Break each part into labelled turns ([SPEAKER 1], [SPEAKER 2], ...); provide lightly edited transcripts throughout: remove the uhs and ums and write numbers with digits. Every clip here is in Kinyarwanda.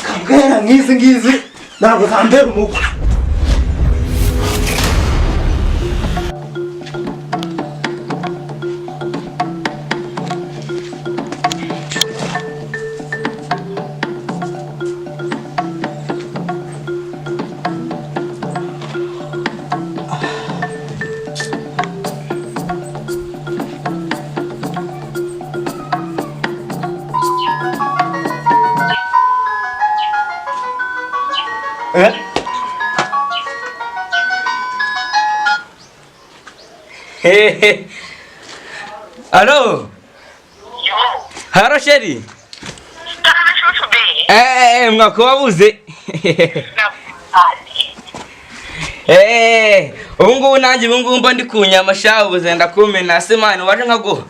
[SPEAKER 1] Kabwera ngizi ntabwo kambera umukwe.
[SPEAKER 2] Hey, Hello. Haro sheri. Mwakubabuze. Ubungubu nanjye ubungubu mba ndi kunyama shaho ubuze ndakumena semani waje nkaguha.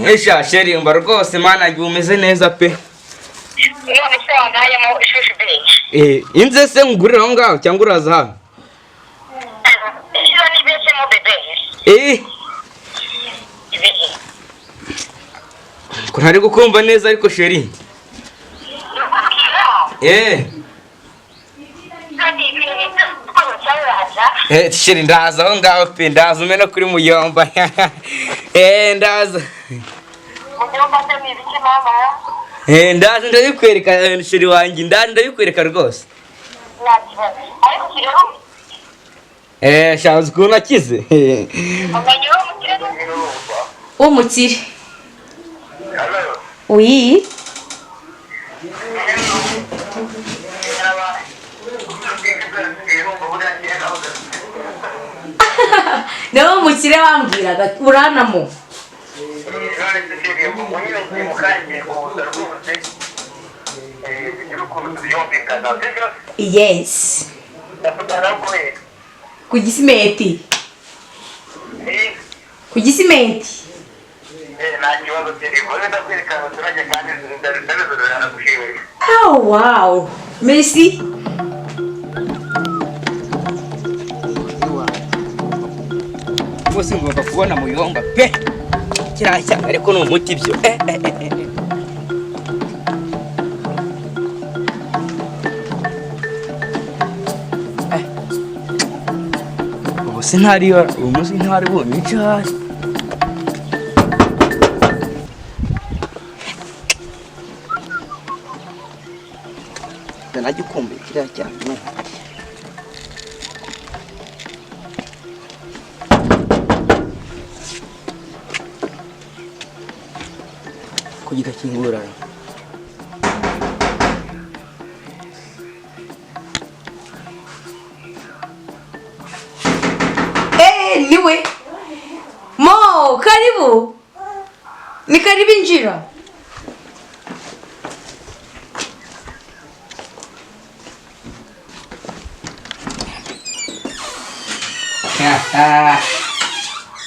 [SPEAKER 2] Esha sheri mba rwose mana ngi umeze neza pe. Inze se ngurira ngaho cyangwa uraza hano? Kunari gukumva neza ariko sheri. Sheri ndaza aho ngaho pe ndaza umena kuri muyomba. Ndaza. Ndaza ndabikwereka sheri wanjye ndabikwereka rwose. Shabuze ukuntu akize.
[SPEAKER 3] Umukire. Oui. Nawe umukire wambwiraga uranamo. Yes. Kugisimenti. Kugisimenti. Oh wow. Merci.
[SPEAKER 2] Bose ngomba kubona muyomba pe. Kirashya ariko no muti byo. Bose ntari umunsi ntari bonye cyane. Najya kumva kiriya cyane. Kugira kingura.
[SPEAKER 3] Niwe. Mo, karibu. Ni karibu njira.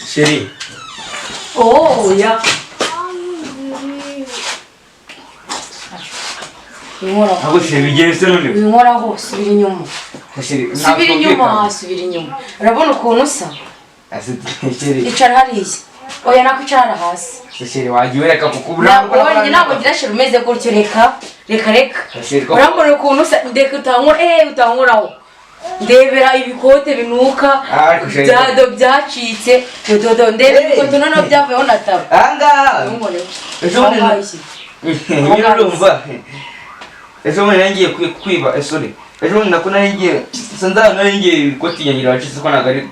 [SPEAKER 2] Sheri.
[SPEAKER 3] Oh, ya.
[SPEAKER 2] Abo sheri bigenze none.
[SPEAKER 3] Winkoraho subira inyuma. Subira inyuma. Urabona ukuntu usa?
[SPEAKER 2] Sheri.
[SPEAKER 3] Icara hariya. Oya nakwicara hasi.
[SPEAKER 2] Sheri wagiye reka kukubura.
[SPEAKER 3] Ntabwo ngira sheri umeze gutyo reka. Urabona ukuntu usa ndeka utankuraho. Ndebera ibikote binuka. Byado byacitse. Dodo ndebe ibikote noneho byavuyeho nataba.
[SPEAKER 2] Anga. Urumva. Ejo ngiye kwiba sorry. Ejo ndakuna ngiye sanza ngiye ibikote yangira wacitse ko nagari.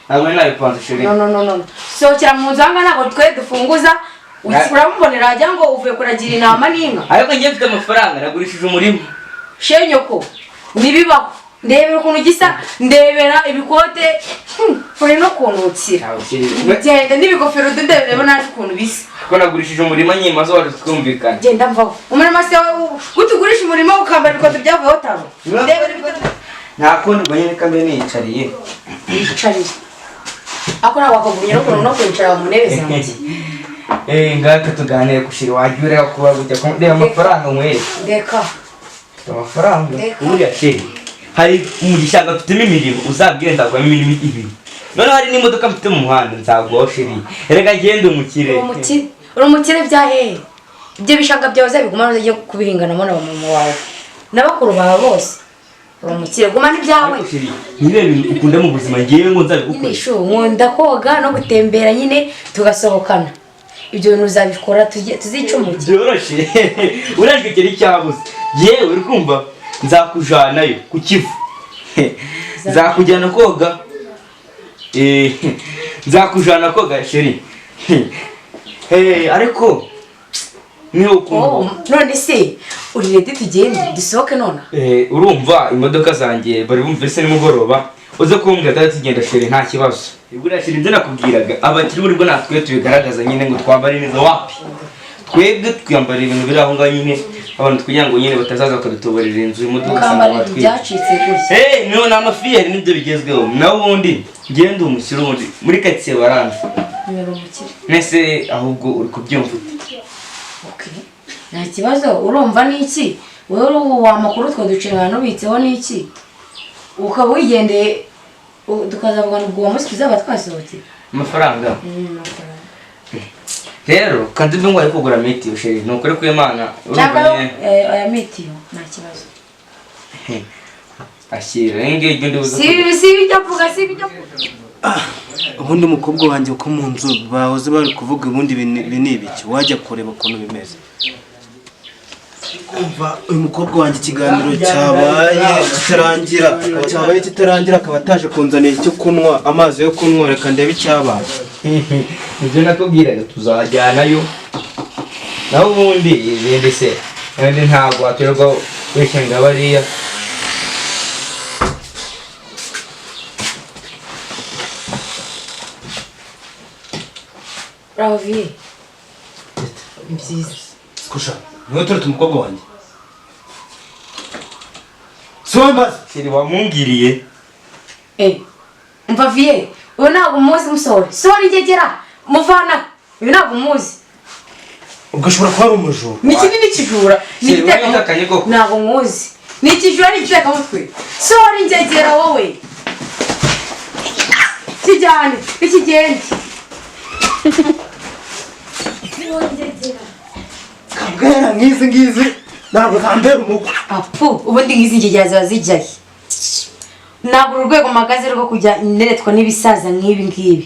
[SPEAKER 2] Ntabwo nabipanze sheri.
[SPEAKER 3] No. So cyara muzanga nako twe dufunguza. Uramubonera ajya ngo uvuye kuragira inama n'inka.
[SPEAKER 2] Ariko ngiye mfite amafaranga nagurishije umurimo.
[SPEAKER 3] Shenyoko. Nibibaho. Ndebera ukuntu gisa ndebera ibikote fore no kunukira. Ngende n'ibigofero ndebera nazi ukuntu bisa.
[SPEAKER 2] Ko nagurishije umurimo nyima zo wari twumvikana.
[SPEAKER 3] Genda mvaho. Umurimo se gutugurisha umurimo ukambara ibikote byavuyeho tabo. Ndebera ibikote.
[SPEAKER 2] Ntakundi banyene kambe nicariye.
[SPEAKER 3] Icariye. Akora wakagumye no kuno no kwicara mu ntebe zanjye.
[SPEAKER 2] Ngaka tuganire kushira wagiye kuba gutya ko ndeba amafaranga mwere.
[SPEAKER 3] Ndeka.
[SPEAKER 2] Amafaranga uriya sheri. Hari umugishanga tutime imirimo uzabwenda kwa imirimo ibiri. None hari n'imodoka mfite mu muhanda nzagwa sheri. Erega gende umukire.
[SPEAKER 3] urumukire byahe ibyo bishanga byawe zabigumana ugiye kubihinganamo na mama wawe n'abakuru bawe bose urumukire gumana ibyawe
[SPEAKER 2] nyine ukunda mu buzima ngiye ngo nzabigukora
[SPEAKER 3] nisho nkunda koga no gutembera nyine tugasohokana ibyo bintu uzabikora tuzicumuke
[SPEAKER 2] byoroshe urajwikira icyabuze yewe uri kumva nzakujanayo ku kivu nzakujyana koga nzakujana koga sheri ariko niho ukumva
[SPEAKER 3] none se uri ready tugende dusohoke nona
[SPEAKER 2] urumva imodoka zanjye bari bumva se nimugoroba uze kumbwira ati tugenda sheri nta kibazo ibura sheri nze nakubwiraga abakiri muri bwo natwe tubigaragaza nyine ngo twambare neza wapi twebwe twiyambara ibintu biri aho ngaho nyine abantu kugira ngo nyine batazaza bakadutoborera inzu imodoka
[SPEAKER 3] usanga byacitse gutya
[SPEAKER 2] niho ni amafiyeri nibyo bigezweho naho ubundi ngende umushyira ubundi muri karitsiye baranze nese ahubwo uri kubyumva ute
[SPEAKER 3] nta kibazo urumva n'iki wowe wa makuru twe ducira hano bitseho n'iki ukaba wigendeye tukazavugana ubwo uwo munsi tuzaba twasohotse
[SPEAKER 2] amafaranga rero kandi ndumva ari kugura mitiyo sheri ni ukuri kw'Imana
[SPEAKER 3] aya mitiyo nta kibazo
[SPEAKER 2] ashyira ngiye igende ubuze
[SPEAKER 3] si ibijya mvuga si ibijya mvuga
[SPEAKER 1] ubundi umukobwa wanjye uko mu nzu bahoze bari kuvuga ubundi ni ibiki wajya kureba ukuntu bimeze umva uyu mukobwa wanjye ikiganiro cyabaye kitarangira akaba ataje kunzanira icyo kunywa amazi yo kunywa reka ndebe icyabaye
[SPEAKER 2] ibyo nakubwiraga tuzajyanayo naho ubundi ibindi se kandi ntabwo waterwa wishinga bariya
[SPEAKER 3] Ravi byiza
[SPEAKER 1] skusha niwe turetse umukobwa wanjye sombaza
[SPEAKER 2] sheri wamungiriye
[SPEAKER 3] umva vie uyu ntabwo umuzi musore sori ngegera muvana uyu ntabwo umuzi
[SPEAKER 1] ugashobora kuba ari umujura
[SPEAKER 3] ni kinini kijura ni igiteka ntabwo muzi ni ikijura ni igiteka mutwe sori ngegera wowe kijyane ikigende
[SPEAKER 1] kabwera nk'izi ntabwo zambera umukwe
[SPEAKER 3] apu ubundi nk'izi ngegera ziba zijyaye ntabwo urwego mpagaze rwo kujya neretwa n'ibisaza nk'ibi ngibi